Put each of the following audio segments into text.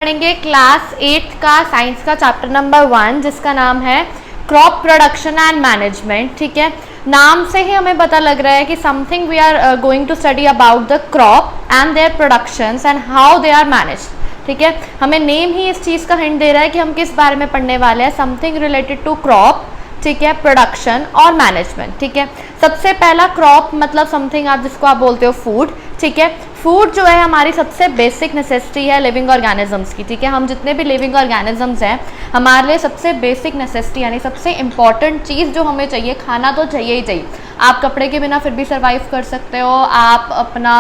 पढ़ेंगे क्लास 8 का साइंस का चैप्टर नंबर 1 जिसका नाम है क्रॉप प्रोडक्शन एंड मैनेजमेंट। ठीक है, नाम से ही हमें पता लग रहा है कि something we are going to study about the crop and their productions and how they are managed. ठीक है, हमें नेम ही इस चीज़ का हिंट दे रहा है कि हम किस बारे में पढ़ने वाले हैं, समथिंग रिलेटेड टू क्रॉप। ठीक है, प्रोडक्शन और मैनेजमेंट। ठीक है, सबसे पहला क्रॉप मतलब समथिंग आप जिसको आप बोलते हो फूड। ठीक है, फूड जो है हमारी सबसे बेसिक नेसेसिटी है लिविंग ऑर्गेनिजम्स की। ठीक है, हम जितने भी लिविंग ऑर्गेनिजम्स हैं हमारे लिए सबसे बेसिक नेसेसिटी यानी सबसे इंपॉर्टेंट चीज़ जो हमें चाहिए, खाना तो चाहिए ही चाहिए। आप कपड़े के बिना फिर भी सर्वाइव कर सकते हो, आप अपना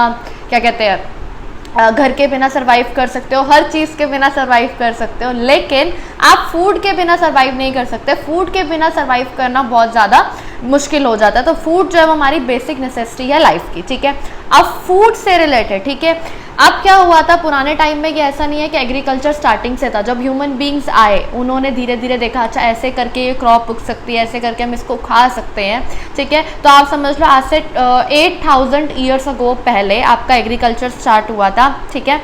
क्या कहते हैं घर के बिना सर्वाइव कर सकते हो, हर चीज़ के बिना सर्वाइव कर सकते हो, लेकिन आप फूड के बिना सर्वाइव नहीं कर सकते। फूड के बिना सर्वाइव करना बहुत ज़्यादा मुश्किल हो जाता है। तो फूड जो है वो हमारी बेसिक नेसेसिटी है लाइफ की। ठीक है, अब फूड से रिलेटेड, ठीक है, अब क्या हुआ था पुराने टाइम में कि ऐसा नहीं है कि एग्रीकल्चर स्टार्टिंग से था। जब ह्यूमन बींग्स आए उन्होंने धीरे धीरे देखा अच्छा ऐसे करके ये क्रॉप उग सकती है, ऐसे करके हम इसको खा सकते हैं। ठीक है, तो आप समझ लो आज से 8000 ईयर्स अगो पहले आपका एग्रीकल्चर स्टार्ट हुआ था। ठीक है,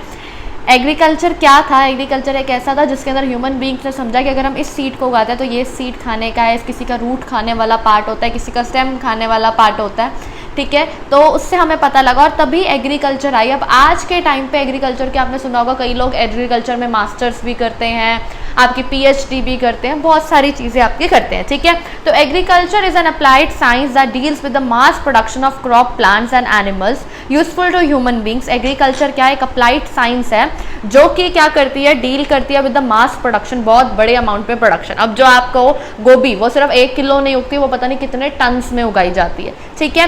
एग्रीकल्चर क्या था? एग्रीकल्चर एक ऐसा था जिसके अंदर ह्यूमन बींग्स ने समझा कि अगर हम इस सीड को उगाते हैं तो ये सीड खाने का है, किसी का रूट खाने वाला पार्ट होता है, किसी का स्टेम खाने वाला पार्ट होता है। ठीक है, तो उससे हमें पता लगा और तभी एग्रीकल्चर आई। अब आज के टाइम पे एग्रीकल्चर के आपने सुना होगा कई लोग एग्रीकल्चर में मास्टर्स भी करते हैं, आपकी PhD भी करते हैं, बहुत सारी चीज़ें आपकी करते हैं। ठीक है, तो agriculture is an applied science that deals with the mass production of crop plants and animals useful to human beings. Agriculture क्या है? एक अप्लाइड साइंस है जो कि क्या करती है, डील करती है विद द मास प्रोडक्शन, बहुत बड़े अमाउंट पे प्रोडक्शन। अब जो आपको गोभी वो सिर्फ 1 किलो नहीं उगती, वो पता नहीं कितने टन्स में उगाई जाती है। ठीक है,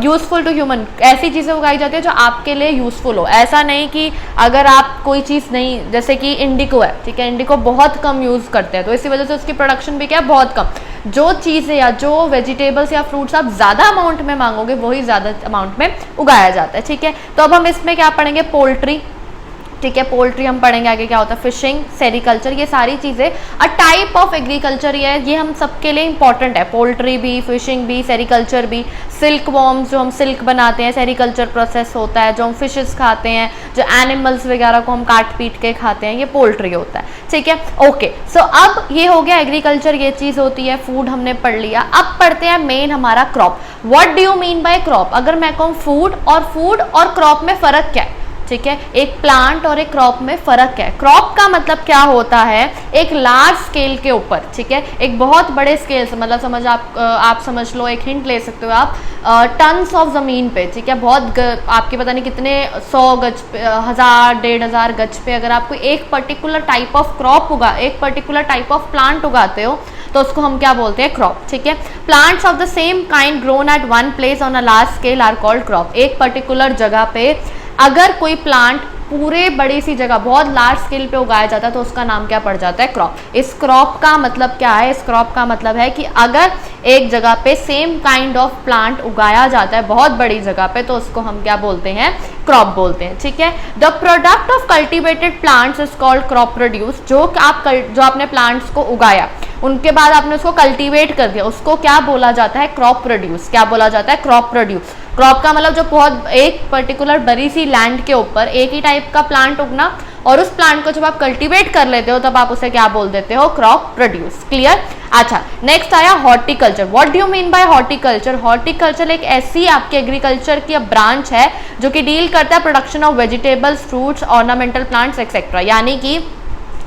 यूजफुल टू ह्यूमन, ऐसी चीज़ें उगाई जाती है जो आपके लिए यूजफुल हो। ऐसा नहीं कि अगर आप कोई चीज़ नहीं, जैसे कि इंडिको है, ठीक है, इंडिको बहुत कम यूज़ करते हैं तो इसी वजह से उसकी प्रोडक्शन भी क्या है, बहुत कम। जो चीज़ें या जो वेजिटेबल्स या फ्रूट्स आप ज़्यादा अमाउंट में मांगोगे वही ज़्यादा अमाउंट में उगाया जाता है। ठीक है, तो अब हम इसमें क्या पढ़ेंगे, पोल्ट्री। ठीक है, पोल्ट्री हम पढ़ेंगे, आगे क्या होता है, फिशिंग, सेरिकल्चर, ये सारी चीज़ें अ टाइप ऑफ एग्रीकल्चर ये हम सबके लिए इंपॉर्टेंट है। पोल्ट्री भी, फिशिंग भी, सेरिकल्चर भी। सिल्क वॉर्म्स जो हम सिल्क बनाते हैं, सेरिकल्चर प्रोसेस होता है। जो हम फिशेस खाते हैं, जो एनिमल्स वगैरह को हम काट पीट के खाते हैं, ये पोल्ट्री होता है। ठीक है, ओके, सो अब ये हो गया एग्रीकल्चर, ये चीज़ होती है। फूड हमने पढ़ लिया, अब पढ़ते हैं मेन हमारा crop. What do you mean bye crop? अगर मैं कहूँ फूड और क्रॉप में फ़र्क क्या है? ठीक है, एक प्लांट और एक क्रॉप में फ़र्क है। क्रॉप का मतलब क्या होता है, एक लार्ज स्केल के ऊपर, ठीक है, एक बहुत बड़े स्केल से, मतलब आप समझ लो, एक हिंट ले सकते हो आप, टन्स ऑफ ज़मीन पे। ठीक है, बहुत आपके पता नहीं कितने 100 गज पे, 1000 1500 गज पे अगर आप कोई एक पर्टिकुलर टाइप ऑफ क्रॉप एक पर्टिकुलर टाइप ऑफ प्लांट उगाते हो तो उसको हम क्या बोलते हैं, क्रॉप। ठीक है, plants of the same kind grown at one place on a large scale are called crop. एक पर्टिकुलर जगह पे अगर कोई प्लांट पूरे बड़ी सी जगह बहुत लार्ज स्केल पे उगाया जाता है तो उसका नाम क्या पड़ जाता है, क्रॉप। इस क्रॉप का मतलब क्या है? इस क्रॉप का मतलब है कि अगर एक जगह पे सेम काइंड ऑफ प्लांट उगाया जाता है बहुत बड़ी जगह पे तो उसको हम क्या बोलते हैं, क्रॉप बोलते हैं। ठीक है, the product of cultivated plants is called crop produce. जो आपने प्लांट्स को उगाया उनके बाद आपने उसको कल्टीवेट कर दिया, उसको क्या बोला जाता है, क्रॉप प्रोड्यूस। क्या बोला जाता है, क्रॉप प्रोड्यूस। क्रॉप का मतलब जो बहुत एक पर्टिकुलर बड़ी सी लैंड के ऊपर एक ही टाइप का प्लांट उगना, और उस प्लांट को जब आप कल्टीवेट कर लेते हो तब आप उसे क्या बोल देते हो, क्रॉप प्रोड्यूस। क्लियर? अच्छा, नेक्स्ट आया horticulture. What do you mean bye horticulture? Horticulture एक ऐसी आपके एग्रीकल्चर की ब्रांच है जो कि डील करता है production of vegetables, fruits, ornamental plants etcetera. यानी कि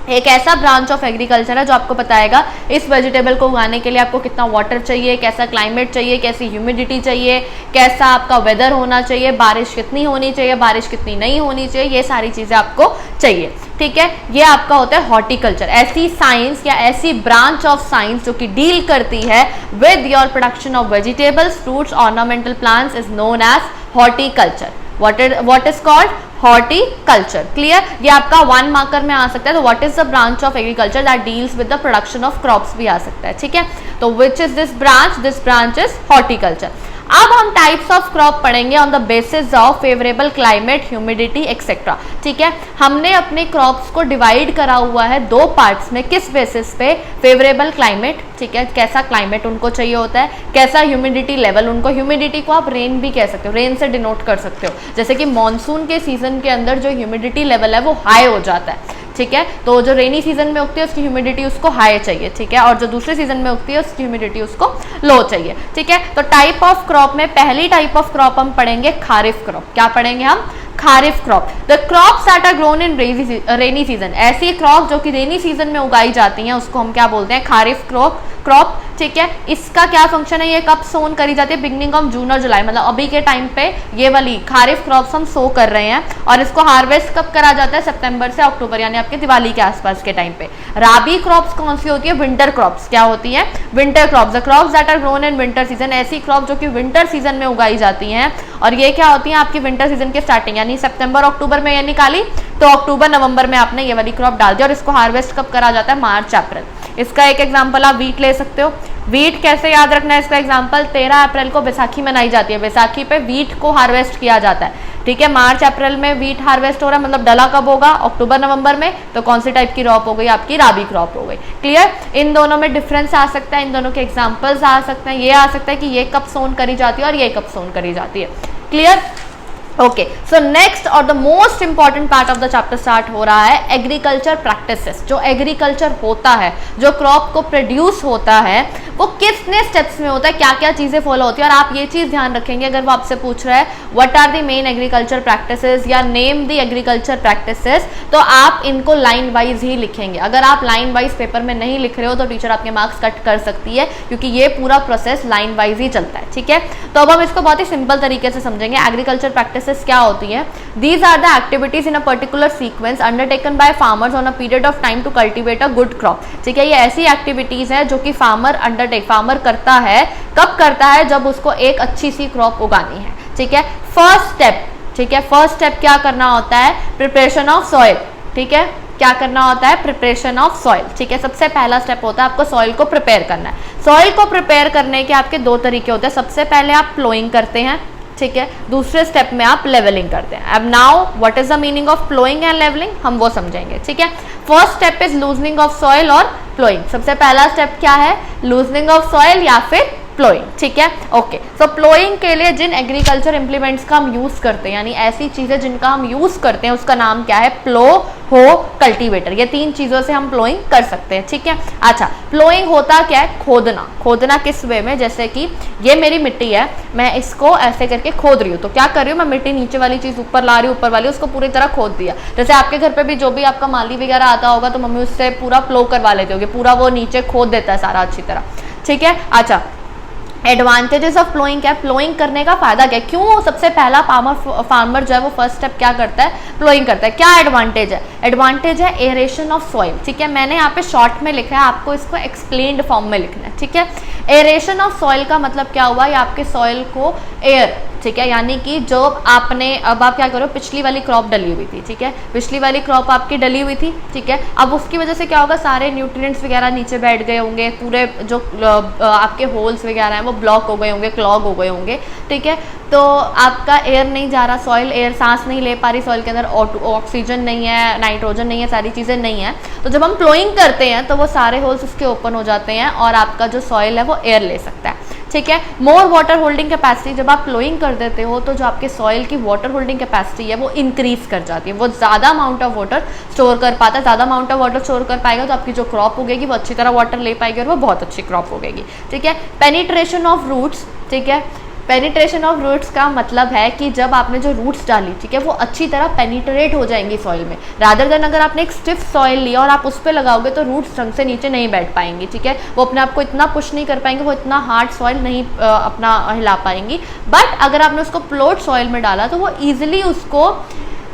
एक ऐसा ब्रांच ऑफ एग्रीकल्चर है जो आपको बताएगा इस वेजिटेबल को उगाने के लिए आपको कितना वाटर चाहिए, कैसा क्लाइमेट चाहिए, कैसी ह्यूमिडिटी चाहिए, कैसा आपका वेदर होना चाहिए, बारिश कितनी होनी चाहिए, बारिश कितनी नहीं होनी चाहिए, ये सारी चीज़ें आपको चाहिए। ठीक है, ये आपका होता है हॉर्टिकल्चर। ऐसी साइंस या ऐसी ब्रांच ऑफ साइंस जो कि डील करती है with your production of vegetables, fruits, ornamental plants is known as horticulture. what is called horticulture। Clear? ये आपका 1 मार्कर में आ सकता है। तो what is the branch of agriculture that deals with the production of crops भी आ सकता है। ठीक है, तो which is this branch? This branch is horticulture. अब हम टाइप्स ऑफ क्रॉप पढ़ेंगे on the basis of favourable climate, humidity etcetera. ठीक है, हमने अपने क्रॉप्स को डिवाइड करा हुआ है दो पार्ट्स में, किस बेसिस पे? फेवरेबल क्लाइमेट, ठीक है, कैसा क्लाइमेट उनको चाहिए होता है, कैसा ह्यूमिडिटी लेवल उनको, ह्यूमिडिटी को आप रेन भी कह सकते हो, रेन से डिनोट कर सकते हो, जैसे कि मानसून के सीजन के अंदर जो ह्यूमिडिटी लेवल है वो हाई हो जाता है। ठीक है, तो जो रेनी सीजन में उगती है उसकी ह्यूमिडिटी उसको हाई चाहिए। ठीक है, और जो दूसरे सीजन में उगती है उसकी ह्यूमिडिटी उसको लो चाहिए। ठीक है, तो टाइप ऑफ क्रॉप में पहली टाइप ऑफ क्रॉप हम पढ़ेंगे खारिफ क्रॉप। क्या पढ़ेंगे हम? Kharif crop. The crops that are grown in rainy season, ऐसी क्रॉप जो कि रेनी सीजन में उगाई जाती हैं उसको हम क्या बोलते हैं? खारिफ क्रॉप। ठीक है, इसका क्या फंक्शन है? ये कब सोन करी जाती है? बिगनिंग ऑफ जून और जुलाई, मतलब अभी के टाइम पे ये वाली खारिफ क्रॉप्स हम सो कर रहे हैं, और इसको हार्वेस्ट कब करा जाता है? सितंबर से अक्टूबर, यानी आपके दिवाली के आसपास के टाइम पे। राबी क्रॉप्स कौन सी होती है? Winter crops. क्या होती है? Winter crops. The crops that are grown in winter season, ऐसी क्रॉप जो कि विंटर सीजन में उगाई जाती हैं, और ये क्या होती है? आपकी विंटर सीजन के स्टार्टिंग, यानी सितंबर अक्टूबर में ये निकाली, तो अक्टूबर नवंबर में आपने ये वाली क्रॉप डाल दी, और इसको हार्वेस्ट कब करा जाता है? मार्च अप्रैल। इसका एक एग्जांपल आप वीट ले सकते हो। वीट कैसे याद रखना है इसका एग्जांपल? 13 अप्रैल को बैसाखी मनाई जाती है, बैसाखी पे वीट को हार्वेस्ट किया जाता है। ठीक है, मार्च अप्रैल में वीट हार्वेस्ट हो रहा है, मतलब डला कब होगा? अक्टूबर नवंबर में। तो कौन सी टाइप की क्रॉप हो गई? आपकी राबी क्रॉप हो गई। क्लियर? इन दोनों में डिफरेंस आ सकता है, इन दोनों के एग्जाम्पल्स आ सकते हैं। ये आ सकता है कि ये कब सोन करी जाती है और ये कब सोन करी जाती है। क्लियर? ओके, सो नेक्स्ट और the most important part of the chapter start हो रहा है एग्रीकल्चर प्रैक्टिसेस। जो एग्रीकल्चर होता है, जो क्रॉप को प्रोड्यूस होता है, वो कितने स्टेप्स में होता है, क्या क्या चीज़ें फॉलो होती है। और आप ये चीज़ ध्यान रखेंगे अगर वो आपसे पूछ रहा है what are the main agriculture practices या नेम द एग्रीकल्चर प्रैक्टिसेस, तो आप इनको लाइन वाइज ही लिखेंगे। अगर आप लाइन वाइज पेपर में नहीं लिख रहे हो तो टीचर आपके मार्क्स कट कर सकती है, क्योंकि ये पूरा प्रोसेस लाइन वाइज ही चलता है। ठीक है, तो अब हम इसको बहुत ही सिंपल तरीके से समझेंगे। एग्रीकल्चर प्रैक्टिसेस क्या होती है? These are the activities in a particular sequence undertaken by farmers on a period of time to cultivate a good crop. ठीक है, ये ऐसी एक्टिविटीज है जो कि फार्मर करता है। कब करता है? जब उसको एक अच्छी सी क्रॉप उगानी है। ठीक है, फर्स्ट स्टेप, ठीक है, फर्स्ट स्टेप क्या करना होता है? Preparation of soil. ठीक है, क्या करना होता है? Preparation of soil. ठीक है, सबसे पहला स्टेप होता है आपको सॉइल को प्रिपेयर करना है। सॉइल को प्रिपेयर करने के आपके दो तरीके होते हैं। सबसे पहले आप प्लोइंग करते हैं, ठीक है, दूसरे स्टेप में आप लेवलिंग करते हैं। अब now what is the meaning of ploughing and levelling, हम वो समझेंगे। ठीक है, first step is loosening of soil और प्लोइंग। सबसे पहला स्टेप क्या है? लूजनिंग ऑफ सॉइल या फिर प्लोइंग। ठीक है, ओके। सो प्लोइंग के लिए जिन एग्रीकल्चर इंप्लीमेंट्स का हम यूज करते हैं, यानी ऐसी चीजें जिनका हम यूज करते हैं, उसका नाम क्या है? प्लो, हो, कल्टीवेटर। ये तीन चीजों से हम प्लोइंग कर सकते हैं। ठीक है, अच्छा, प्लोइंग होता क्या है? खोदना। खोदना किस वे में? जैसे कि ये मेरी मिट्टी है, मैं इसको ऐसे करके खोद रही हूँ, तो क्या कर रही हूँ? मैं मिट्टी नीचे वाली चीज ऊपर ला रही हूँ, ऊपर वाली उसको पूरी तरह खोद दिया। जैसे आपके घर पे भी जो भी आपका माली वगैरह आता होगा तो मम्मी उससे पूरा प्लो करवा लेते होगे, पूरा वो नीचे खोद देता है सारा अच्छी तरह। ठीक है, अच्छा, एडवांटेजेस ऑफ प्लोइंग क्या है? प्लोइंग करने का फायदा क्या है? क्यों सबसे पहला फार्मर जो है वो फर्स्ट स्टेप क्या करता है? प्लोइंग करता है। क्या एडवांटेज है? एडवांटेज है एरेशन ऑफ सॉइल। ठीक है, मैंने यहाँ पे शॉर्ट में लिखा है, आपको इसको एक्सप्लेन्ड फॉर्म में लिखना है। ठीक है, एरेशन ऑफ सॉइल का मतलब क्या हुआ? ये आपके सॉइल को एयर, ठीक है, यानी कि जो आपने, अब आप क्या करो, पिछली वाली क्रॉप डली हुई थी, ठीक है, पिछली वाली क्रॉप आपकी डली हुई थी, ठीक है, अब उसकी वजह से क्या होगा? सारे न्यूट्रिएंट्स वगैरह नीचे बैठ गए होंगे, पूरे जो आपके होल्स वगैरह हैं वो ब्लॉक हो गए होंगे, क्लॉग हो गए होंगे। ठीक है, तो आपका एयर नहीं जा रहा, सॉइल एयर सांस नहीं ले पा रही, सॉइल के अंदर ऑक्सीजन नहीं है, नाइट्रोजन नहीं है, सारी चीज़ें नहीं है। तो जब हम प्लोइंग करते हैं तो वो सारे होल्स उसके ओपन हो जाते हैं और आपका जो सॉइल है वो एयर ले सकता है। ठीक है, मोर वाटर होल्डिंग कैपेसिटी, जब आप प्लोइंग कर देते हो तो जो आपके सॉइल की वाटर होल्डिंग कैपेसिटी है वो इंक्रीज कर जाती है, वो ज़्यादा अमाउंट ऑफ वाटर स्टोर कर पाता है। ज़्यादा अमाउंट ऑफ वाटर स्टोर कर पाएगा तो आपकी जो क्रॉप उगेगी वो अच्छी तरह वाटर ले पाएगी और वो बहुत अच्छी क्रॉप उगेगी। ठीक है, पेनिट्रेशन ऑफ रूट्स। ठीक है, पेनिट्रेशन ऑफ रूट्स का मतलब है कि जब आपने जो रूट्स डाली, ठीक है, वो अच्छी तरह पेनिट्रेट हो जाएंगी सॉइल में, रादर देन अगर आपने एक स्टिफ सॉइल लिया और आप उस पर लगाओगे तो रूट्स ढंग से नीचे नहीं बैठ पाएंगी। ठीक है, वो अपने आप को इतना पुश नहीं कर पाएंगे, वो इतना हार्ड सॉइल नहीं अपना हिला पाएंगी। बट अगर आपने उसको प्लॉट सॉइल में डाला तो वो ईजिली उसको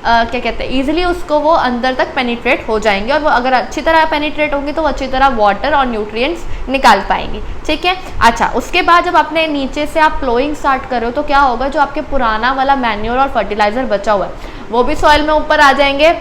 क्या कहते हैं, ईजिली उसको वो अंदर तक पेनिट्रेट हो जाएंगे और वो अगर अच्छी तरह पेनिट्रेट होंगे तो वो अच्छी तरह वाटर और न्यूट्रिएंट्स निकाल पाएंगी। ठीक है, अच्छा, उसके बाद जब आपने नीचे से आप प्लोइंग स्टार्ट करो तो क्या होगा? जो आपके पुराना वाला मैन्योर और फर्टिलाइजर बचा हुआ है वो भी सॉइल में ऊपर आ जाएंगे।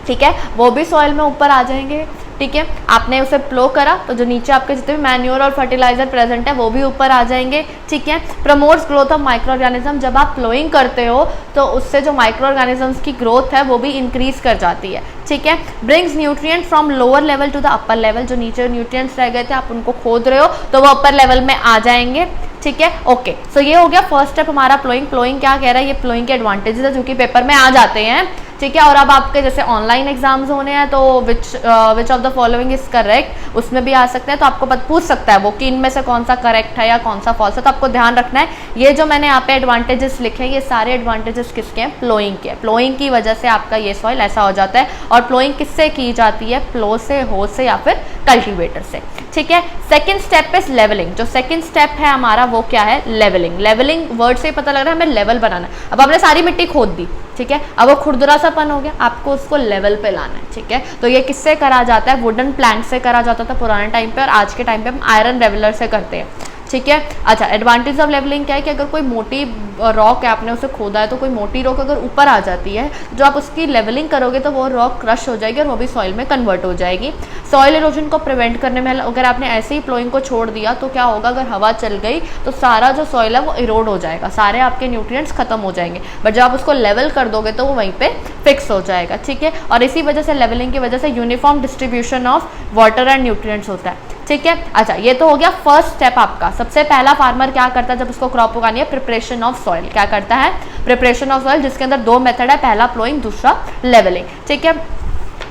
ठीक है, वो भी सॉइल में ऊपर आ जाएंगे। ठीक है। आपने उसे प्लो करा तो जो नीचे आपके जितने भी मैन्योर और फर्टिलाइजर प्रेजेंट है वो भी ऊपर आ जाएंगे, ठीक है। Promotes growth of micro organism, जब आप प्लोइंग करते हो तो उससे जो माइक्रो ऑर्गेनिजम्स की ग्रोथ है वो भी इंक्रीज कर जाती है, ठीक है। Brings nutrient from lower level to the upper level, जो नीचे न्यूट्रिएंट्स रह गए थे आप उनको खोद रहे हो तो वो अपर लेवल में आ जाएंगे, ठीक है। ओके, सो ये हो गया फर्स्ट स्टेप हमारा प्लोइंग। प्लोइंग क्या कह रहा है, ये प्लोइंग के एडवांटेजेस है जो कि पेपर में आ जाते हैं, ठीक है। और अब आपके जैसे ऑनलाइन एग्जाम्स होने हैं तो which of the following is correct, उसमें भी आ सकते हैं, तो आपको पूछ सकता है वो कि इनमें से कौन सा करेक्ट है या कौन सा फॉल्स है। तो आपको ध्यान रखना है ये जो मैंने यहाँ पे एडवांटेजेस लिखे हैं ये सारे एडवांटेजेस किसके हैं, प्लोइंग के। प्लोइंग की वजह से आपका ये सॉइल ऐसा हो जाता है। और प्लोइंग किससे की जाती है, प्लो से, होस से या फिर कल्टीवेटर से, ठीक है। Second step is levelling. जो सेकेंड स्टेप है हमारा वो क्या है, लेवलिंग। लेवलिंग वर्ड से ही पता लग रहा है हमें लेवल बनाना है। अब आपने सारी मिट्टी खोद दी, ठीक है, अब वो खुरदुरा सापन हो गया, आपको उसको लेवल पे लाना है, ठीक है। तो ये किससे करा जाता है, वुडन प्लैंक से करा जाता था पुराने टाइम पे, और आज के टाइम पे हम आयरन रेवलर से करते हैं, ठीक है। अच्छा, एडवांटेज ऑफ लेवलिंग क्या है कि अगर कोई मोटी रॉक है आपने उसे खोदा है तो कोई मोटी रॉक अगर ऊपर आ जाती है, जो आप उसकी लेवलिंग करोगे तो वो रॉक क्रश हो जाएगी और वो भी सॉइल में कन्वर्ट हो जाएगी। सॉइल इरोजन को प्रिवेंट करने में अगर आपने ऐसे ही प्लोइंग को छोड़ दिया तो क्या होगा, अगर हवा चल गई तो सारा जो सॉइल है वो इरोड हो जाएगा, सारे आपके न्यूट्रिएंट्स खत्म हो जाएंगे। बट जब आप उसको लेवल कर दोगे तो वो वहीं पे फिक्स हो जाएगा, ठीक है। और इसी वजह से लेवलिंग की वजह से uniform distribution of water and nutrients होता है, ठीक है। अच्छा, ये तो हो गया फर्स्ट स्टेप आपका। सबसे पहला फार्मर क्या करता है जब उसको क्रॉप उगानी है, प्रिपरेशन ऑफ सॉइल। क्या करता है, प्रिपरेशन ऑफ सॉइल, जिसके अंदर दो मेथड है, पहला प्लोइंग, दूसरा लेवलिंग, ठीक है।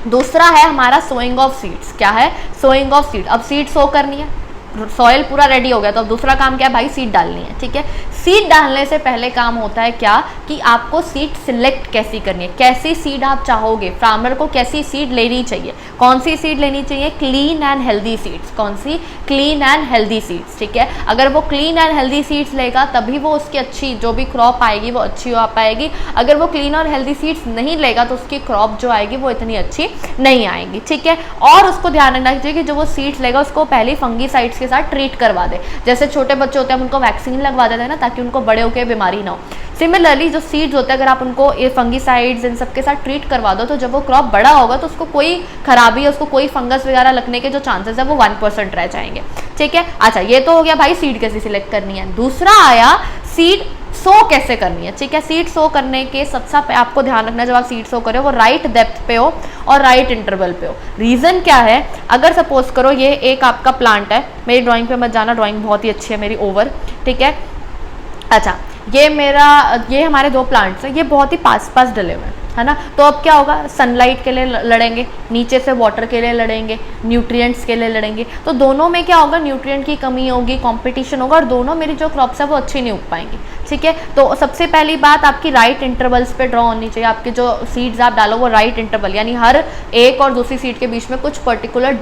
दूसरा है हमारा सोइंग ऑफ सीड्स। क्या है, सोइंग ऑफ सीड। अब सीड सो करनी है, सॉइल पूरा रेडी हो गया तो अब दूसरा काम क्या है भाई, सीड डालनी है, ठीक है। सीड डालने से पहले काम होता है क्या कि आपको सीड सिलेक्ट कैसी करनी है, कैसी सीड आप चाहोगे, फार्मर को कैसी सीड लेनी चाहिए, कौन सी सीड लेनी चाहिए, क्लीन एंड हेल्दी सीड्स। कौन सी, क्लीन एंड हेल्दी सीड्स, ठीक है। अगर वो क्लीन एंड हेल्दी सीड्स लेगा तभी वो उसकी अच्छी जो भी क्रॉप आएगी वो अच्छी हो पाएगी। अगर वो क्लीन और हेल्दी सीड्स नहीं लेगा तो उसकी क्रॉप जो आएगी वो इतनी अच्छी नहीं आएगी, ठीक है। और उसको ध्यान रखना चाहिए कि जो वो सीड्स लेगा उसको पहले फंगीसाइड्स के साथ ट्रीट करवा दे। जैसे छोटे बच्चे होते हैं उनको वैक्सीन लगवा देते हैं ना, ताकि उनको बड़े होकर बीमारी ना हो। सिमिलरली जो सीड्स होते हैं अगर आप उनको ये फंगीसाइड्स इन सब के साथ ट्रीट करवा दो तो जब वो क्रॉप बड़ा होगा तो उसको कोई खराबी, उसको कोई फंगस वगैरह लगने के जो चांसेस है वो 1% रह जाएंगे, ठीक है। अच्छा, ये तो हो गया भाई सीड कैसे सिलेक्ट करनी है। दूसरा आया सीड सो कैसे करनी है, ठीक है। सीड सो करने के सबसे आपको ध्यान रखना है जब आप सीड सो करो वो राइट डेप्थ पे हो और राइट इंटरवल पे हो। रीज़न क्या है, अगर सपोज करो ये एक आपका प्लांट है, मेरी ड्राइंग पे मत जाना, ड्राइंग बहुत ही अच्छी है मेरी ओवर, ठीक है। अच्छा, ये हमारे दो प्लांट्स हैं, ये बहुत ही पास पास डले हुए हैं, है ना। तो अब क्या होगा, सनलाइट के लिए लड़ेंगे, नीचे से वाटर के लिए लड़ेंगे, न्यूट्रिएंट्स के लिए लड़ेंगे, तो दोनों में क्या होगा, न्यूट्रिएंट की कमी होगी, कंपटीशन होगा और दोनों मेरी जो क्रॉप्स है वो अच्छी नहीं उग पाएंगी, ठीक है। तो सबसे पहली बात आपकी राइट इंटरवल्स पे ड्रॉ होनी चाहिए। आपके जो सीड्स आप डालो वो राइट इंटरवल, यानी हर एक और दूसरी सीड के बीच में कुछ पर्टिकुलर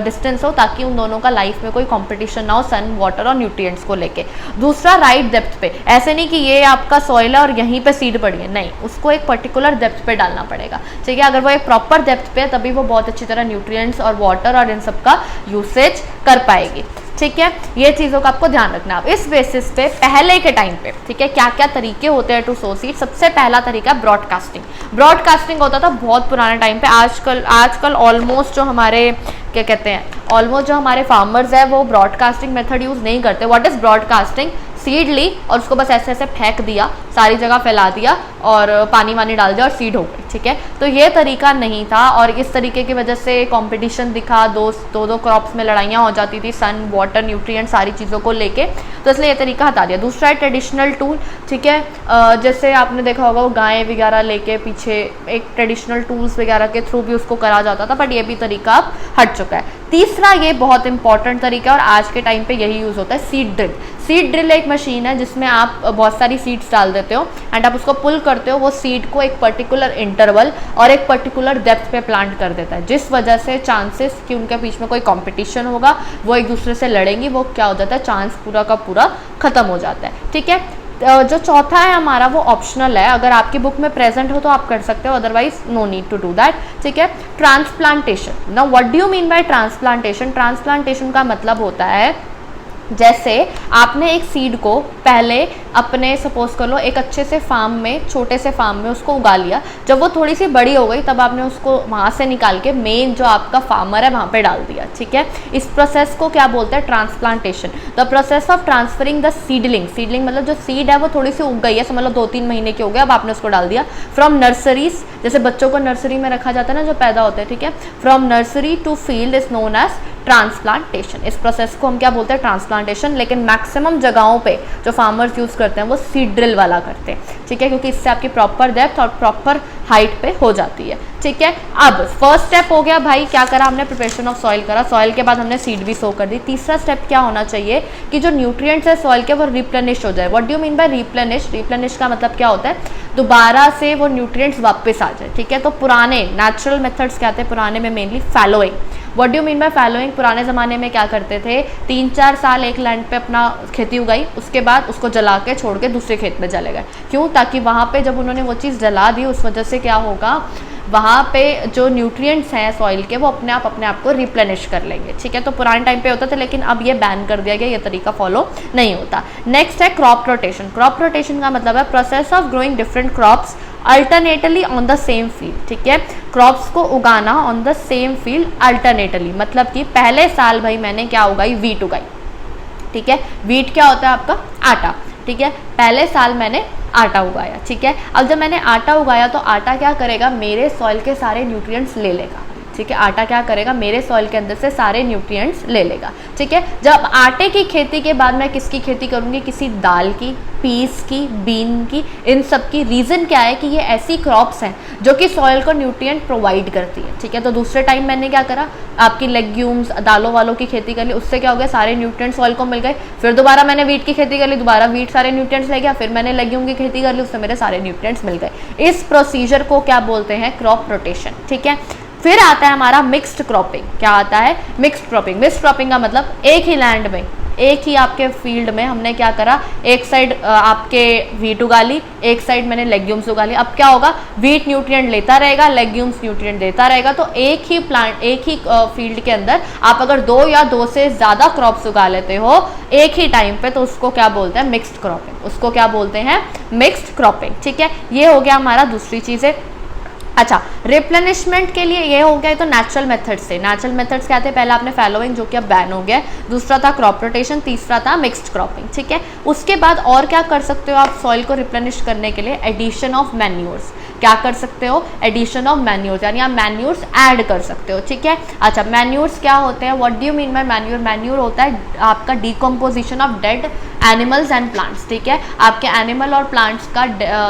डिस्टेंस हो ताकि उन दोनों का लाइफ में कोई कॉम्पिटिशन ना हो सन, वाटर और न्यूट्रिएंट्स को लेके। दूसरा राइट डेप्थ पे, ऐसे नहीं कि ये आपका सॉइल है और यहीं पे सीड पड़ी है, नहीं, उसको एक पर्टिकुलर डेप्थ पे डालना पड़ेगा, ठीक है। अगर वो एक प्रॉपर डेप्थ पे है तभी वो बहुत अच्छी तरह न्यूट्रिएंट्स और वाटर और इन सब का यूसेज कर पाएगी, ठीक है। ये चीज़ों का आपको ध्यान रखना। अब इस बेसिस पे पहले के टाइम पे, ठीक है, क्या क्या तरीके होते हैं टू सो सीड। सबसे पहला तरीका ब्रॉडकास्टिंग। ब्रॉडकास्टिंग होता था बहुत पुराने टाइम पे। आजकल ऑलमोस्ट जो हमारे क्या कहते हैं, ऑलमोस्ट जो हमारे फार्मर्स है वो ब्रॉडकास्टिंग मेथड यूज़ नहीं करते। व्हाट इज़ ब्रॉडकास्टिंग, सीड ली और उसको बस ऐसे ऐसे फेंक दिया, सारी जगह फैला दिया और पानी वानी डाल दिया और सीड हो गई, ठीक है। तो ये तरीका नहीं था और इस तरीके की वजह से कंपटीशन दिखा, दो क्रॉप्स में लड़ाइयाँ हो जाती थी, सन, वाटर, न्यूट्रिएंट सारी चीज़ों को लेके, तो इसलिए ये तरीका हटा दिया। दूसरा है ट्रेडिशनल टूल, ठीक है। जैसे आपने देखा होगा वो गाय वगैरह लेके पीछे एक ट्रेडिशनल टूल्स वगैरह के थ्रू भी उसको करा जाता था, बट ये भी तरीका अब हट चुका है। तीसरा, ये बहुत इंपॉर्टेंट तरीका है और आज के टाइम पे यही यूज़ होता है, सीड ड्रिल। सीड ड्रिल एक मशीन है जिसमें आप बहुत सारी सीड्स डाल देते हो एंड आप उसको पुल करते हो, वो सीड को एक पर्टिकुलर इंटरवल और एक पर्टिकुलर डेप्थ पे प्लांट कर देता है, जिस वजह से चांसेस कि उनके बीच में कोई कंपटीशन होगा, वो एक दूसरे से लड़ेंगी, वो क्या हो जाता है, चांस पूरा का पूरा खत्म हो जाता है, ठीक है। जो चौथा है हमारा वो ऑप्शनल है, अगर आपकी बुक में प्रेजेंट हो तो आप कर सकते हो, otherwise no need to do that, ठीक है। Transplantation. Now what do you mean by transplantation. Transplantation का मतलब होता है जैसे आपने एक सीड को पहले अपने सपोज कर लो एक अच्छे से फार्म में, छोटे से फार्म में उसको उगा लिया, जब वो थोड़ी सी बड़ी हो गई तब आपने उसको वहाँ से निकाल के मेन जो आपका फार्मर है वहाँ पे डाल दिया, ठीक है। इस प्रोसेस को क्या बोलते हैं? Transplantation. The process of transferring the seedling, seedling मतलब जो सीड है वो थोड़ी सी उग गई है, समझ लो 2-3 महीने की हो गया, अब आपने उसको डाल दिया। फ्रॉम नर्सरीज, जैसे बच्चों को नर्सरी में रखा जाता है ना जो पैदा होते हैं, ठीक है, from nursery to field is known as transplantation. इस प्रोसेस को हम क्या बोलते हैं? ट्रांसप्लांटेशन। लेकिन मैक्सिमम जगहों पे जो फार्मर्स यूज़ करते हैं वो सीड ड्रिल वाला करते हैं, ठीक है, क्योंकि इससे आपकी प्रॉपर डेप्थ और प्रॉपर हाइट पे हो जाती है, ठीक है। अब फर्स्ट स्टेप हो गया भाई, क्या करा हमने? प्रिपरेशन ऑफ सॉइल करा, सॉइल के बाद हमने सीड भी सो कर दी। तीसरा स्टेप क्या होना चाहिए कि जो न्यूट्रिएंट्स है सॉइल के वो रिप्लेनिश हो जाए। What do you mean bye replenish? Replenish का मतलब क्या होता है? दोबारा से वो न्यूट्रिएंट्स वापस आ जाए, ठीक है। तो पुराने नेचुरल मेथड्स क्या थे? पुराने में mainly fallowing. What do you mean by fallowing? पुराने ज़माने में क्या करते थे? 3-4 साल एक लैंड पे अपना खेती उगाई, उसके बाद उसको जला के छोड़ के दूसरे खेत में चले गए। क्यों? ताकि वहाँ पे जब उन्होंने वो चीज़ जला दी उस वजह से क्या होगा, वहाँ पे जो न्यूट्रिएंट्स हैं सॉइल के वो अपने आप को रिप्लेनिश कर लेंगे, ठीक है। तो पुराने टाइम पे होता था, लेकिन अब ये बैन कर दिया गया, ये तरीका फॉलो नहीं होता। नेक्स्ट है क्रॉप रोटेशन। क्रॉप रोटेशन का मतलब है process of growing different crops alternately on the same field, ठीक है। क्रॉप्स को उगाना on the same field alternately, मतलब कि पहले साल भाई मैंने क्या उगाई? वीट उगाई, ठीक है। वीट क्या होता है? आपका आटा, ठीक है। पहले साल मैंने आटा उगाया, ठीक है। अब जब मैंने आटा उगाया तो आटा क्या करेगा? मेरे सॉइल के सारे न्यूट्रिएंट्स ले लेगा, ठीक है। आटा क्या करेगा? मेरे सॉइल के अंदर से सारे न्यूट्रिएंट्स ले लेगा, ठीक है। जब आटे की खेती के बाद मैं किसकी खेती करूँगी? किसी दाल की, पीस की, बीन की, इन सब की। रीज़न क्या है कि ये ऐसी क्रॉप्स हैं जो कि सॉइल को न्यूट्रिएंट प्रोवाइड करती है, ठीक है। तो दूसरे टाइम मैंने क्या करा? आपकी लेग्यूम्स, दालों वालों की खेती कर ली, उससे क्या हो गया? सारे न्यूट्रिएंट्स सॉइल को मिल गए। फिर दोबारा मैंने वीट की खेती कर ली, दोबारा वीट सारे न्यूट्रिएंट्स ले गया। फिर मैंने लेग्यूम की खेती कर ली, उससे मेरे सारे न्यूट्रिएंट्स मिल गए। इस प्रोसीजर को क्या बोलते हैं? क्रॉप रोटेशन, ठीक है। फिर आता है हमारा मिक्स्ड क्रॉपिंग। क्या आता है? Mixed cropping. मिक्स्ड क्रॉपिंग का मतलब एक ही लैंड में, एक ही आपके फील्ड में हमने क्या करा? एक साइड आपके वीट उगा ली, एक साइड मैंने लेग्यूम्स उगा ली। अब क्या होगा? वीट न्यूट्रिएंट लेता रहेगा, लेग्यूम्स न्यूट्रिएंट देता रहेगा। तो एक ही प्लांट, एक ही फील्ड के अंदर आप अगर 2 या 2 से ज़्यादा क्रॉप्स उगा लेते हो एक ही टाइम पे, तो उसको क्या बोलते हैं? Mixed cropping. उसको क्या बोलते हैं? मिक्स्ड क्रॉपिंग, ठीक है। ये हो गया हमारा दूसरी चीज़ है। अच्छा, रिप्लेनिशमेंट के लिए ये हो गया तो नेचुरल मेथड्स से। नेचुरल मेथड्स क्या थे? पहला आपने फैलोइंग जो कि अब बैन हो गया, दूसरा था क्रॉप रोटेशन, तीसरा था मिक्स्ड क्रॉपिंग, ठीक है। उसके बाद और क्या कर सकते हो आप सॉइल को रिप्लेनिश करने के लिए? Addition of manures. क्या कर सकते हो? एडिशन ऑफ मैन्योर्स, यानी आप मैन्योर्स ऐड कर सकते हो, ठीक है। अच्छा, मैन्योर्स क्या होते हैं? What do you mean bye manure? Manure होता है आपका decomposition of dead animals and plants, ठीक है। आपके एनिमल और प्लांट्स का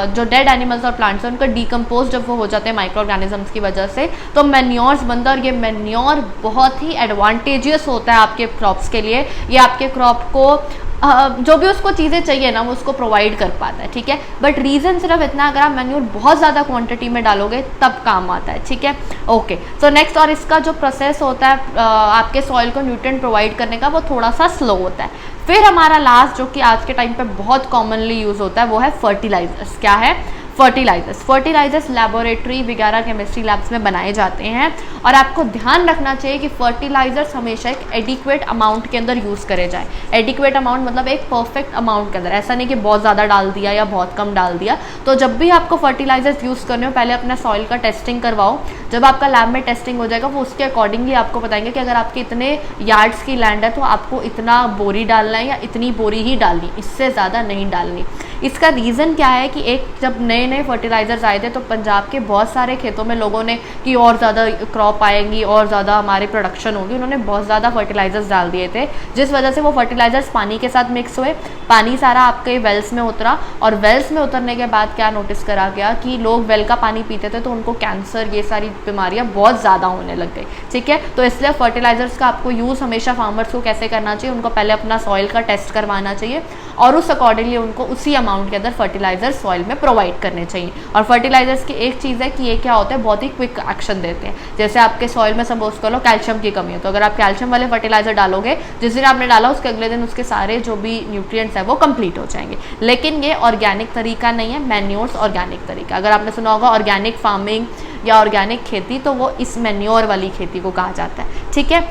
जो डेड एनिमल्स और प्लांट्स हैं उनका डिकम्पोज जब वो हो जाते हैं माइक्रो ऑर्गेनिजम्स की वजह से, तो मैन्योर्स बनता है। और ये मैन्योर बहुत ही एडवांटेजियस होता है आपके क्रॉप्स के लिए। ये आपके क्रॉप को जो भी उसको चीज़ें चाहिए ना वो उसको प्रोवाइड कर पाता है, ठीक है। बट रीज़न सिर्फ इतना, अगर आप मैन्योर बहुत ज़्यादा क्वांटिटी में डालोगे तब काम आता है, ठीक है। ओके, सो नेक्स्ट, और इसका जो प्रोसेस होता है आपके सॉइल को न्यूट्रिएंट प्रोवाइड करने का, वो थोड़ा सा स्लो होता है। फिर हमारा लास्ट जो कि आज के टाइम पे बहुत कॉमनली यूज़ होता है वो है फर्टिलाइजर्स। क्या है? फर्टिलाइजर्स। फर्टिलाइजर्स लेबोरेटरी वगैरह केमिस्ट्री लैब्स में बनाए जाते हैं, और आपको ध्यान रखना चाहिए कि फर्टिलाइजर्स हमेशा एक एडिक्वेट अमाउंट के अंदर यूज़ करे जाए। एडिक्वेट अमाउंट मतलब एक परफेक्ट अमाउंट के अंदर, ऐसा नहीं कि बहुत ज़्यादा डाल दिया या बहुत कम डाल दिया। तो जब भी आपको फर्टिलाइजर्स यूज़ करने हो पहले अपना सॉइल का टेस्टिंग करवाओ। जब आपका लैब में टेस्टिंग हो जाएगा वो उसके अकॉर्डिंगली आपको बताएंगे कि अगर आपके इतने यार्ड्स की लैंड है तो आपको इतना बोरी डालना है या इतनी बोरी ही डालनी, इससे ज़्यादा नहीं डालनी। इसका रीज़न क्या है कि एक जब नए नए फर्टिलाइजर्स आए थे तो पंजाब के बहुत सारे खेतों में लोगों ने कि और ज़्यादा क्रॉप आएंगी और ज़्यादा हमारी प्रोडक्शन होगी, उन्होंने बहुत ज़्यादा फर्टिलाइजर्स डाल दिए थे, जिस वजह से वो फर्टिलाइजर्स पानी के साथ मिक्स हुए, पानी सारा आपके वेल्स में उतरा, और वेल्स में उतरने के बाद क्या नोटिस करा गया कि लोग वेल का पानी पीते थे तो उनको कैंसर, ये सारी बीमारियाँ बहुत ज़्यादा होने लग गई, ठीक है। तो इसलिए फर्टिलाइजर्स का आपको यूज़ हमेशा फार्मर्स को कैसे करना चाहिए, उनको पहले अपना सॉइल का टेस्ट करवाना चाहिए और उस अकॉर्डिंगली उनको उसी अमाउंट के अंदर फर्टिलाइजर सॉइल में प्रोवाइड करने चाहिए। और फर्टिलाइजर्स की एक चीज़ है कि ये क्या होता है, बहुत ही क्विक एक्शन देते हैं। जैसे आपके सॉइल में सपोज कर लो कैल्शियम की कमी है, तो अगर आप कैल्शियम वाले फर्टिलाइजर डालोगे, जिस दिन आपने डाला उसके अगले दिन उसके सारे जो भी न्यूट्रिएंट्स है वो कंप्लीट हो जाएंगे। लेकिन ये ऑर्गेनिक तरीका नहीं है, मैन्योर्स ऑर्गेनिक तरीका। अगर आपने सुना होगा ऑर्गेनिक फार्मिंग या ऑर्गेनिक खेती, तो वो इस मैन्योर वाली खेती को कहा जाता है, ठीक है।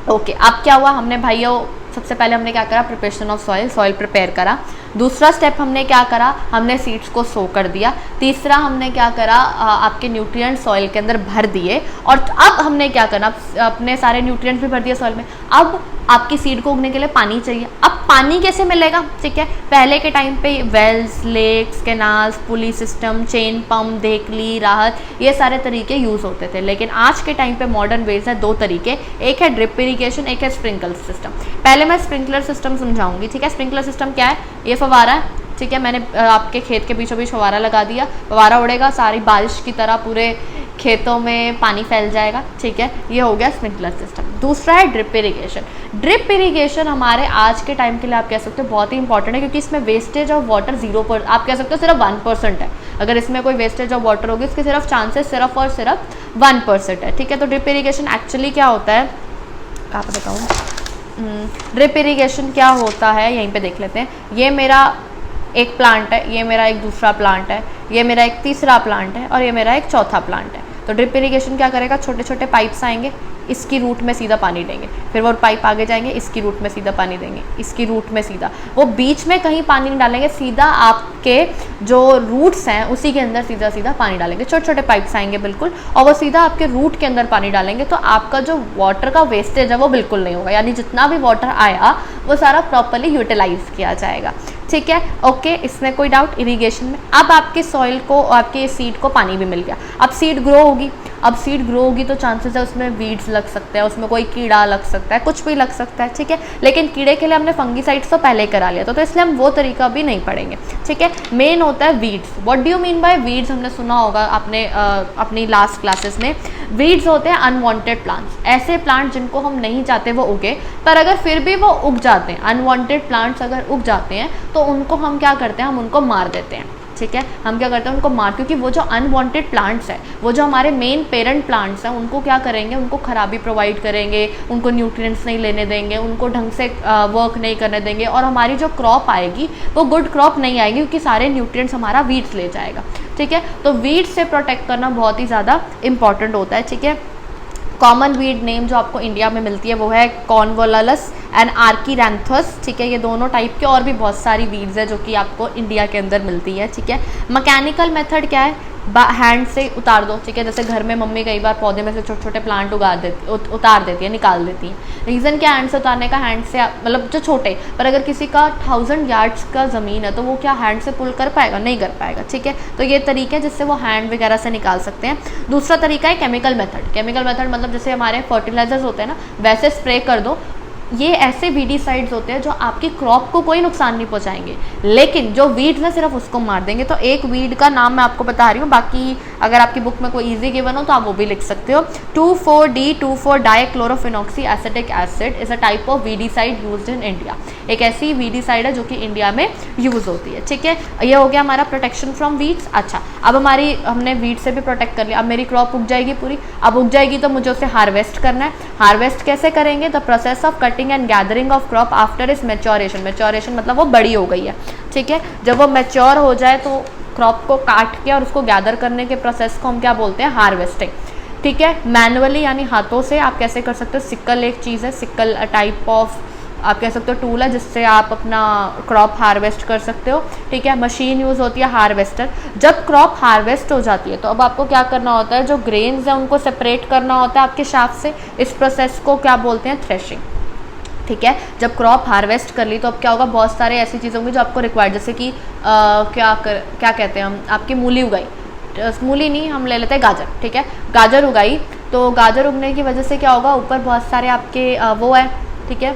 ओके, अब क्या हुआ, हमने भाइयों सबसे पहले हमने क्या करा, preparation of soil, soil prepare करा। दूसरा स्टेप हमने क्या करा, हमने सीड्स को सो कर दिया। तीसरा हमने क्या करा, आपके न्यूट्रिएंट सॉइल के अंदर भर दिए। और अब हमने क्या करना, अपने सारे न्यूट्रिएंट्स भी भर दिए सॉइल में। अब आपकी सीड को उगने के लिए पानी चाहिए। अब पानी कैसे मिलेगा, ठीक है, पहले के टाइम पे wells, lakes, canals, pulley system, chain pump, धेकली, राहत, ये सारे तरीके यूज़ होते थे। लेकिन आज के टाइम पे मॉडर्न वेज है, 2 तरीके, एक है ड्रिप इरीगेशन, एक है स्प्रिंकलर सिस्टम। पहले मैं स्प्रिंकलर सिस्टम समझाऊंगी, ठीक है। स्प्रिंकलर सिस्टम क्या है, ये फवारा है, ठीक है, मैंने आपके खेत के बीचों बीच फवारा लगा दिया, फवारा उड़ेगा, सारी बारिश की तरह पूरे खेतों में पानी फैल जाएगा, ठीक है, ये हो गया स्प्रिंकलर सिस्टम। दूसरा है ड्रिप इरीगेशन। ड्रिप इरीगेशन हमारे आज के टाइम के लिए आप कह सकते हो बहुत ही इंपॉर्टेंट है, क्योंकि इसमें वेस्टेज ऑफ वाटर 0%, आप कह सकते हो सिर्फ 1% है। अगर इसमें कोई वेस्टेज ऑफ वाटर होगी, इसके सिर्फ चांसेस सिर्फ और सिर्फ 1% है, ठीक है। तो ड्रिप इरीगेशन एक्चुअली क्या होता है, कहाँ पर बताऊँ, ड्रिप इरीगेशन क्या होता है यहीं पे देख लेते हैं। ये मेरा एक प्लांट है, ये मेरा एक दूसरा प्लांट है, ये मेरा एक तीसरा प्लांट है और ये मेरा एक चौथा प्लांट है। तो ड्रिप इरीगेशन क्या करेगा, छोटे छोटे पाइप्स आएंगे, इसकी रूट में सीधा पानी देंगे, फिर वो पाइप आगे जाएंगे, इसकी रूट में सीधा पानी देंगे, इसकी रूट में सीधा, वो बीच में कहीं पानी नहीं डालेंगे, सीधा आपके जो रूट्स हैं उसी के अंदर सीधा सीधा पानी डालेंगे। छोटे छोटे पाइप्स आएंगे बिल्कुल, और वो सीधा आपके रूट के अंदर पानी डालेंगे। तो आपका जो वाटर का वेस्टेज है वो बिल्कुल नहीं होगा, यानी जितना भी वाटर आया वो सारा प्रॉपरली यूटिलाइज किया जाएगा, ठीक है। ओके, इसमें कोई डाउट इरीगेशन में। अब आपके सॉइल को, आपके सीड को पानी भी मिल गया, अब सीड ग्रो होगी। अब सीड ग्रो होगी तो चांसेस है उसमें वीड्स लग सकते हैं, उसमें कोई कीड़ा लग सकता है, कुछ भी लग सकता है, ठीक है। लेकिन कीड़े के लिए हमने फंगीसाइड्स तो पहले करा लिया, तो इसलिए हम वो तरीका भी नहीं पढ़ेंगे, ठीक है। मेन होता है weeds. What do you mean bye weeds, हमने सुना होगा आपने अपनी लास्ट क्लासेस में। वीड्स होते हैं अनवांटेड प्लांट्स, ऐसे प्लांट जिनको हम नहीं चाहते वो उगे, पर अगर फिर भी वो उग जाते हैं, अनवांटेड प्लांट्स अगर उग जाते हैं तो उनको हम क्या करते हैं, हम उनको मार देते हैं, ठीक है। हम क्या करते हैं, उनको मार, क्योंकि वो जो अनवांटेड प्लांट्स हैं, वो जो हमारे मेन पेरेंट प्लांट्स हैं, उनको क्या करेंगे, उनको खराबी प्रोवाइड करेंगे, उनको न्यूट्रिएंट्स नहीं लेने देंगे, उनको ढंग से वर्क नहीं करने देंगे, और हमारी जो क्रॉप आएगी वो गुड क्रॉप नहीं आएगी, क्योंकि सारे न्यूट्रिएंट्स हमारा वीड्स ले जाएगा, ठीक है। तो वीड्स से प्रोटेक्ट करना बहुत ही ज़्यादा इंपॉर्टेंट होता है, ठीक है। कॉमन वीड नेम जो आपको इंडिया में मिलती है वो है कॉर्नवालिस एंड आर्कीरैंथस, ठीक है। ये दोनों टाइप के और भी बहुत सारी वीड्स है जो कि आपको इंडिया के अंदर मिलती है, ठीक है। मैकेनिकल मेथड क्या है, हैंड से उतार दो, ठीक है। जैसे घर में मम्मी कई बार पौधे में से छोटे छोटे प्लांट उतार देती है, निकाल देती है। रीज़न क्या हैंड से उतारने का, हैंड से मतलब जो छोटे, पर अगर किसी का 1000 यार्ड्स का ज़मीन है तो वो क्या हैंड से पुल कर पाएगा, नहीं कर पाएगा, ठीक है। तो ये तरीके जिससे वो हैंड वगैरह से निकाल सकते हैं। दूसरा तरीका है केमिकल मेथड। केमिकल मेथड मतलब जैसे हमारे फर्टिलाइजर्स होते हैं ना, वैसे स्प्रे कर दो। ये ऐसे वीडीसाइड्स होते हैं जो आपकी क्रॉप को कोई नुकसान नहीं पहुंचाएंगे, लेकिन जो वीड्स हैं सिर्फ उसको मार देंगे। तो एक वीड का नाम मैं आपको बता रही हूँ, बाकी अगर आपकी बुक में कोई इजी गिवन हो तो आप वो भी लिख सकते हो। 2,4-D-24 dichlorophenoxy acetic acid is a type of weedicide used in India. एक ऐसी वीडीसाइड है जो कि इंडिया में यूज़ होती है, ठीक है। ये हो गया हमारा प्रोटेक्शन फ्रॉम वीड्स। अच्छा, अब हमने वीड से भी प्रोटेक्ट कर लिया। अब मेरी क्रॉप उग जाएगी पूरी, अब उग जाएगी तो मुझे उसे हार्वेस्ट करना है। हार्वेस्ट कैसे करेंगे, the process of cutting and gathering of crop after is maturation. Maturation मतलब वो बड़ी हो गई है, ठीक है। जब वो मैच्योर हो जाए तो क्रॉप को काट के और उसको गैदर करने के प्रोसेस को हम क्या बोलते हैं, हार्वेस्टिंग, ठीक है। मैनुअली यानी हाथों से आप कैसे कर सकते हो, सिक्कल एक चीज़ है, सिक्कल टाइप ऑफ आप कह सकते हो टूल है जिससे आप अपना क्रॉप हार्वेस्ट कर सकते हो, ठीक है। मशीन यूज़ होती है हार्वेस्टर। जब क्रॉप हार्वेस्ट हो जाती है तो अब आपको क्या करना होता है, जो ग्रेन्स हैं उनको सेपरेट करना होता है आपके शाफ्ट से। इस प्रोसेस को क्या बोलते हैं, थ्रेशिंग, ठीक है। जब क्रॉप हार्वेस्ट कर ली तो अब क्या होगा, बहुत सारे ऐसी चीज़ें होंगी जो आपको रिक्वायर्ड, जैसे कि क्या कहते हैं हम, आपकी मूली उगाई, मूली नहीं, हम ले लेते हैं गाजर, ठीक है। गाजर उगाई तो गाजर उगने की वजह से क्या होगा, ऊपर बहुत सारे आपके वो है, ठीक है,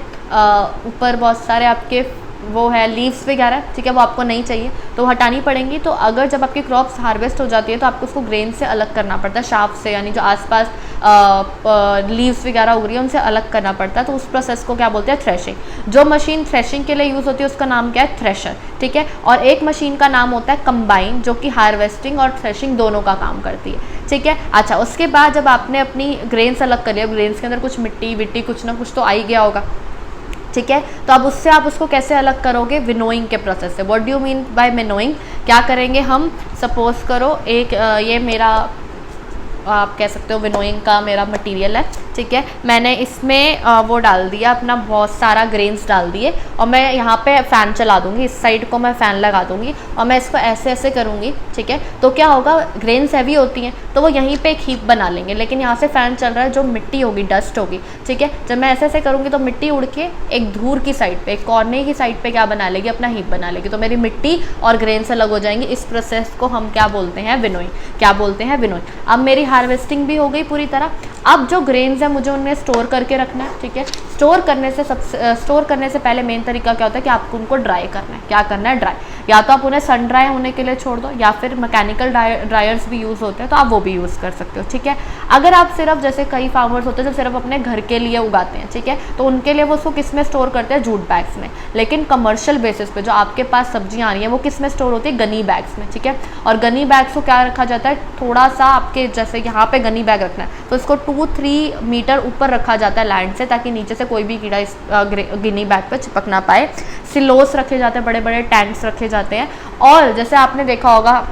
ऊपर बहुत सारे आपके वो है लीव्स वगैरह, ठीक है, वो आपको नहीं चाहिए तो हटानी पड़ेंगी। तो अगर जब आपकी क्रॉप्स हार्वेस्ट हो जाती है तो आपको उसको ग्रेन से अलग करना पड़ता है, शाफ्ट से, यानी जो आसपास लीव्स वगैरह उग रही है उनसे अलग करना पड़ता है। तो उस प्रोसेस को क्या बोलते हैं, थ्रेशिंग। जो मशीन थ्रेशिंग के लिए यूज़ होती है उसका नाम क्या है, थ्रेशर, ठीक है। और एक मशीन का नाम होता है कंबाइन, जो कि हार्वेस्टिंग और थ्रेशिंग दोनों का काम करती है, ठीक है। अच्छा, उसके बाद जब आपने अपनी ग्रेन्स अलग कर लिया, ग्रेन्स के अंदर कुछ मिट्टी विट्टी कुछ ना कुछ तो आ ही गया होगा, ठीक है। तो अब उससे आप उसको कैसे अलग करोगे, विनोइंग के प्रोसेस से। What do you mean bye winnowing, क्या करेंगे हम, सपोज करो एक ये मेरा आप कह सकते हो विनोइंग का मेरा मटेरियल है, ठीक है। मैंने इसमें वो डाल दिया अपना बहुत सारा ग्रेन्स डाल दिए और मैं यहाँ पे फ़ैन चला दूँगी, इस साइड को मैं फ़ैन लगा दूँगी और मैं इसको ऐसे ऐसे करूँगी, ठीक है। तो क्या होगा, ग्रेन्स हैवी होती हैं तो वो यहीं पे एक हीप बना लेंगे, लेकिन यहाँ से फ़ैन चल रहा है जो मिट्टी होगी, डस्ट होगी, ठीक है। जब मैं ऐसे ऐसे करूँगी तो मिट्टी उड़ के एक धूर की साइड पे, एक कॉर्नर की साइड पे क्या बना लेगी, अपना हीप बना लेगी, तो मेरी मिट्टी और ग्रेन्स अलग हो जाएंगी। इस प्रोसेस को हम क्या बोलते हैं, विनोइंग। क्या बोलते हैं, विनोइंग। अब मेरी हार्वेस्टिंग भी हो गई पूरी तरह। अब जो ग्रेन्स है मुझे उनमें स्टोर करके रखना है, ठीक है। स्टोर करने से पहले मेन तरीका क्या होता है कि आपको उनको ड्राई करना है। क्या करना है, ड्राई। या तो आप उन्हें सन ड्राई होने के लिए छोड़ दो, या फिर मैकेनिकल ड्रायर्स भी यूज़ होते हैं तो आप वो भी यूज़ कर सकते हो, ठीक है। अगर आप सिर्फ, जैसे कई फार्मर्स होते हैं जो सिर्फ अपने घर के लिए उगाते हैं, ठीक है, तो उनके लिए वो उसको किस में स्टोर करते हैं, जूट बैग्स में। लेकिन कमर्शियल बेसिस पे जो आपके पास सब्जियां आ रही हैं वो किस में स्टोर होती है, गनी बैग्स में, ठीक है। और गनी बैग्स को क्या रखा जाता है, थोड़ा सा आपके जैसे यहाँ पे गनी बैग रखना है तो इसको 2-3 मीटर ऊपर रखा जाता है लैंड से, ताकि नीचे से कोई भी कीड़ा इस गिनी बैग पे चिपक ना पाए। सिलोस रखे जाते हैं, बड़े बड़े टैंक्स रखे जाते हैं। और जैसे आपने देखा होगा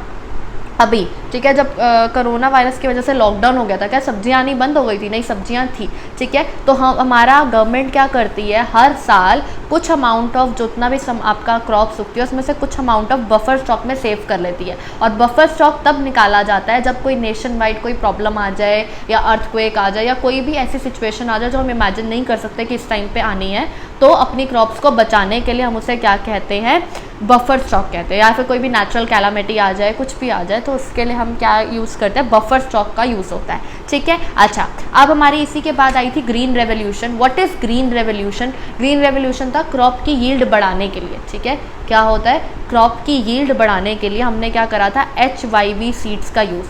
अभी, ठीक है, जब कोरोना वायरस की वजह से लॉकडाउन हो गया था, क्या सब्जियां आनी बंद हो गई थी, नहीं सब्जियां थी, ठीक है। तो हमारा गवर्नमेंट क्या करती है, हर साल कुछ अमाउंट ऑफ जितना भी आपका क्रॉप उगती है उसमें से कुछ अमाउंट ऑफ बफर स्टॉक में सेव कर लेती है। और बफर स्टॉक तब निकाला जाता है जब कोई नेशन वाइड कोई प्रॉब्लम आ जाए, या अर्थक्वेक आ जाए, या कोई भी ऐसी सिचुएशन आ जाए जो हम इमेजिन नहीं कर सकते कि इस टाइम पे आनी है, तो अपनी क्रॉप्स को बचाने के लिए हम उसे क्या कहते हैं, बफर स्टॉक कहते हैं। या फिर कोई भी नेचुरल कैलामिटी आ जाए, कुछ भी आ जाए, तो उसके लिए हम क्या यूज़ करते हैं, बफर स्टॉक का यूज़ होता है, ठीक है। अच्छा, अब हमारी इसी के बाद आई थी green revolution. What is green revolution? Green revolution था क्रॉप की यील्ड बढ़ाने के लिए, ठीक है। क्या होता है, क्रॉप की यील्ड बढ़ाने के लिए हमने क्या करा था, HYV सीड्स का use,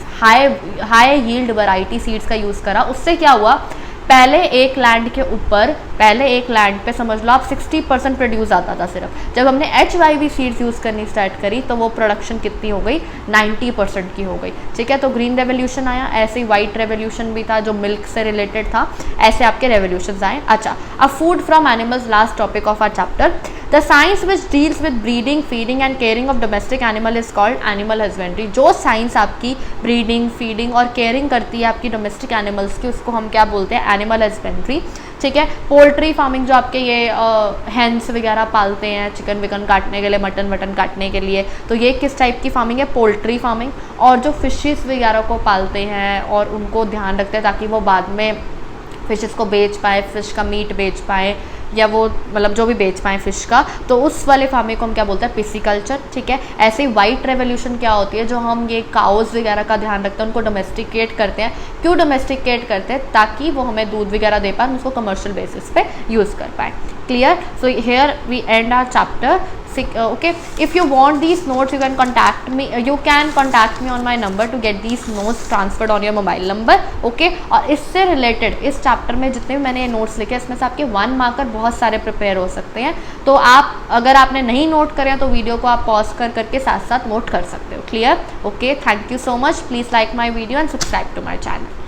high yield variety seeds का यूज़ करा। उससे क्या हुआ, पहले एक लैंड पे समझ लो आप 60% प्रोड्यूस आता था सिर्फ। जब हमने HYV सीड्स यूज़ करनी स्टार्ट करी तो वो प्रोडक्शन कितनी हो गई, 90% की हो गई, ठीक है। तो ग्रीन रेवोल्यूशन आया। ऐसे ही वाइट रेवोल्यूशन भी था जो मिल्क से रिलेटेड था। ऐसे आपके रेवोल्यूशंस आए। अच्छा, अब food from animals, last topic of our chapter. The science which deals with breeding, feeding and caring of domestic animal is called animal husbandry. जो साइंस आपकी ब्रीडिंग, फीडिंग और केयरिंग करती है आपकी डोमेस्टिक एनिमल्स की, उसको हम क्या बोलते हैं, एनिमल हस्बेंड्री, ठीक है। पोल्ट्री फार्मिंग, जो आपके ये हैंस वगैरह पालते हैं चिकन विकन काटने के लिए, मटन वटन काटने के लिए, तो ये किस टाइप की फार्मिंग है, पोल्ट्री फार्मिंग। और जो फिशेस वगैरह को पालते हैं और उनको ध्यान रखते हैं ताकि वो बाद में फिशेस को बेच पाए, फिश का मीट बेच पाए, या वो मतलब जो भी बेच पाएँ फ़िश का, तो उस वाले फार्मिंग को हम क्या बोलते हैं, पिसिकल्चर, ठीक है। ऐसे ही वाइट रेवोल्यूशन क्या होती है, जो हम ये काउज वगैरह का ध्यान रखते हैं, उनको डोमेस्टिकेट करते हैं। क्यों डोमेस्टिकेट करते हैं, ताकि वो हमें दूध वगैरह दे पाए, हम उसको कमर्शियल बेसिस पे यूज़ कर पाए। Clear? So here we end our chapter. Okay, if you want these notes you can contact me on my number to get these notes transferred on your mobile number, okay। और इससे related इस chapter में जितने भी मैंने ये notes लिखे इसमें से आपके 1 मार्कर बहुत सारे प्रिपेयर हो सकते हैं। तो आप अगर आपने नहीं नोट करे तो वीडियो को आप पॉज करके साथ साथ नोट कर सकते हो। Clear? Okay, thank you so much. Please like my video and subscribe to my channel.